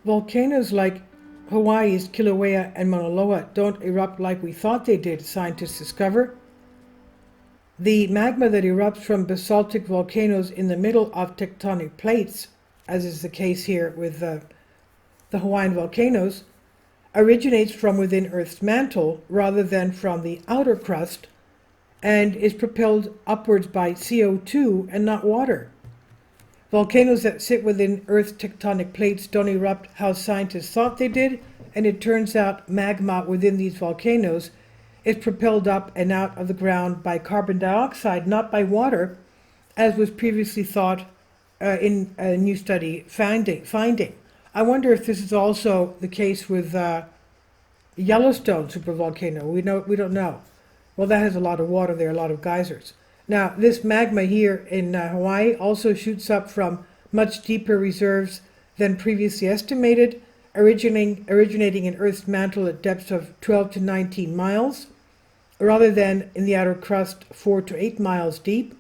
Volcanoes like Hawaii's Kilauea and Mauna Loa don't erupt like we thought they did, scientists discover. The magma that erupts from basaltic volcanoes in the middle of tectonic plates, as is the case here with the Hawaiian volcanoes, originates from within Earth's mantle rather than from the outer crust and is propelled upwards by CO2 and not water. Volcanoes that sit within Earth's tectonic plates don't erupt how scientists thought they did, and it turns out magma within these volcanoes is propelled up and out of the ground by carbon dioxide, not by water, as was previously thought in a new study finding. I wonder if this is also the case with Yellowstone supervolcano. We don't know. Well, that has a lot of water there, a lot of geysers. Now, this magma here in Hawaii also shoots up from much deeper reserves than previously estimated, originating in Earth's mantle at depths of 12 to 19 miles, rather than in the outer crust 4 to 8 miles deep.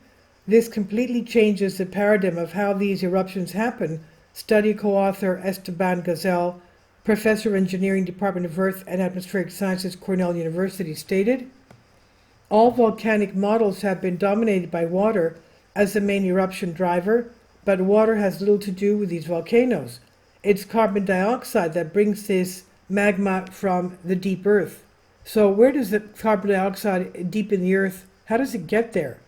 This completely changes the paradigm of how these eruptions happen, study co-author Esteban Gazelle, professor of engineering, Department of Earth and Atmospheric Sciences, Cornell University, stated. All volcanic models have been dominated by water as the main eruption driver, but water has little to do with these volcanoes. It's carbon dioxide that brings this magma from the deep earth. So where does the carbon dioxide deep in the earth, how does it get there?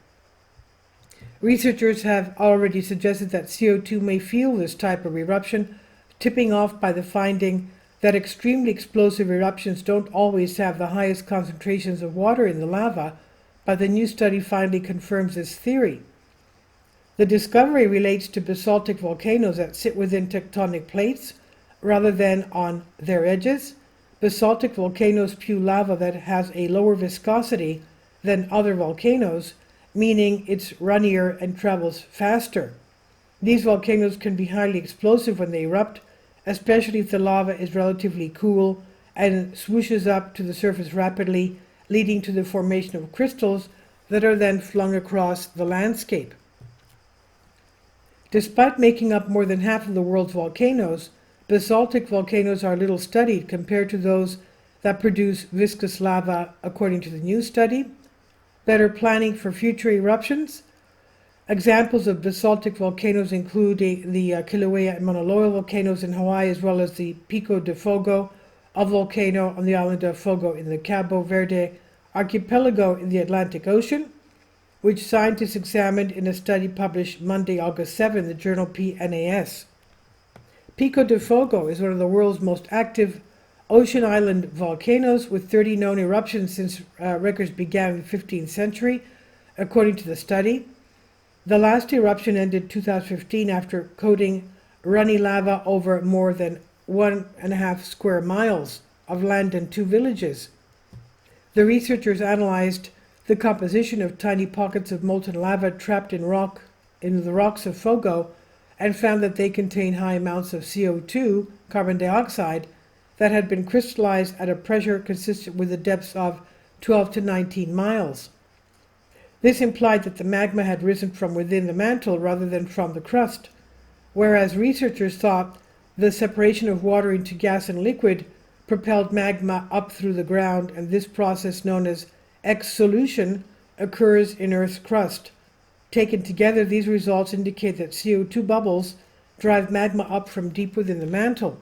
Researchers have already suggested that CO2 may fuel this type of eruption, tipping off by the finding that extremely explosive eruptions don't always have the highest concentrations of water in the lava, but the new study finally confirms this theory. The discovery relates to basaltic volcanoes that sit within tectonic plates rather than on their edges. Basaltic volcanoes spew lava that has a lower viscosity than other volcanoes, meaning it's runnier and travels faster. These volcanoes can be highly explosive when they erupt, especially if the lava is relatively cool and swooshes up to the surface rapidly, leading to the formation of crystals that are then flung across the landscape. Despite making up more than half of the world's volcanoes, basaltic volcanoes are little studied compared to those that produce viscous lava, according to the new study. Better planning for future eruptions. Examples of basaltic volcanoes include the Kilauea and Mauna Loa volcanoes in Hawaii, as well as the Pico de Fogo, a volcano on the island of Fogo in the Cabo Verde archipelago in the Atlantic Ocean, which scientists examined in a study published Monday, August 7, in the journal PNAS. Pico de Fogo is one of the world's most active ocean island volcanoes, with 30 known eruptions since records began in the 15th century, according to the study. The last eruption ended 2015 after coating runny lava over more than 1.5 square miles of land and 2 villages. The researchers analyzed the composition of tiny pockets of molten lava trapped in the rocks of Fogo, and found that they contain high amounts of CO2, carbon dioxide, that had been crystallized at a pressure consistent with the depths of 12 to 19 miles. This implied that the magma had risen from within the mantle rather than from the crust, whereas researchers thought the separation of water into gas and liquid propelled magma up through the ground, and this process, known as exsolution, occurs in Earth's crust. Taken together, these results indicate that CO2 bubbles drive magma up from deep within the mantle.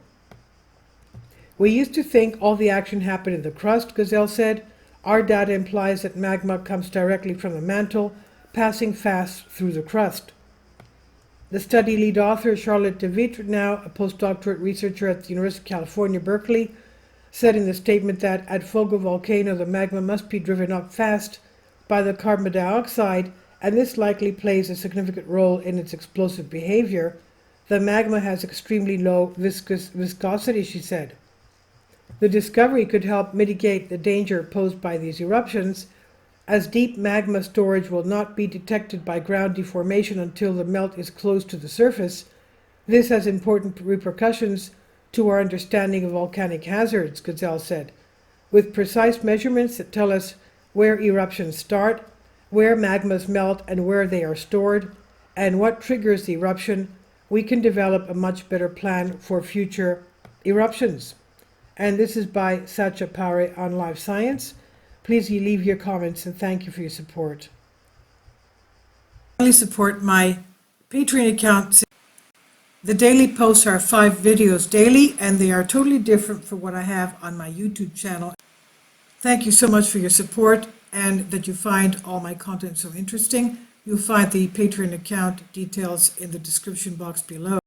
We used to think all the action happened in the crust, Gazelle said. Our data implies that magma comes directly from the mantle, passing fast through the crust. The study lead author, Charlotte de Vitre, now a postdoctorate researcher at the University of California, Berkeley, said in the statement that at Fogo volcano the magma must be driven up fast by the carbon dioxide, and this likely plays a significant role in its explosive behavior. The magma has extremely low viscosity, she said. The discovery could help mitigate the danger posed by these eruptions, as deep magma storage will not be detected by ground deformation until the melt is close to the surface. This has important repercussions to our understanding of volcanic hazards, Gazelle said. With precise measurements that tell us where eruptions start, where magmas melt and where they are stored, and what triggers the eruption, we can develop a much better plan for future eruptions. And this is by Sacha Pare on Live Science. Please leave your comments and thank you for your support. Please support my Patreon account. The daily posts are 5 videos daily, and they are totally different from what I have on my YouTube channel. Thank you so much for your support and that you find all my content so interesting. You'll find the Patreon account details in the description box below.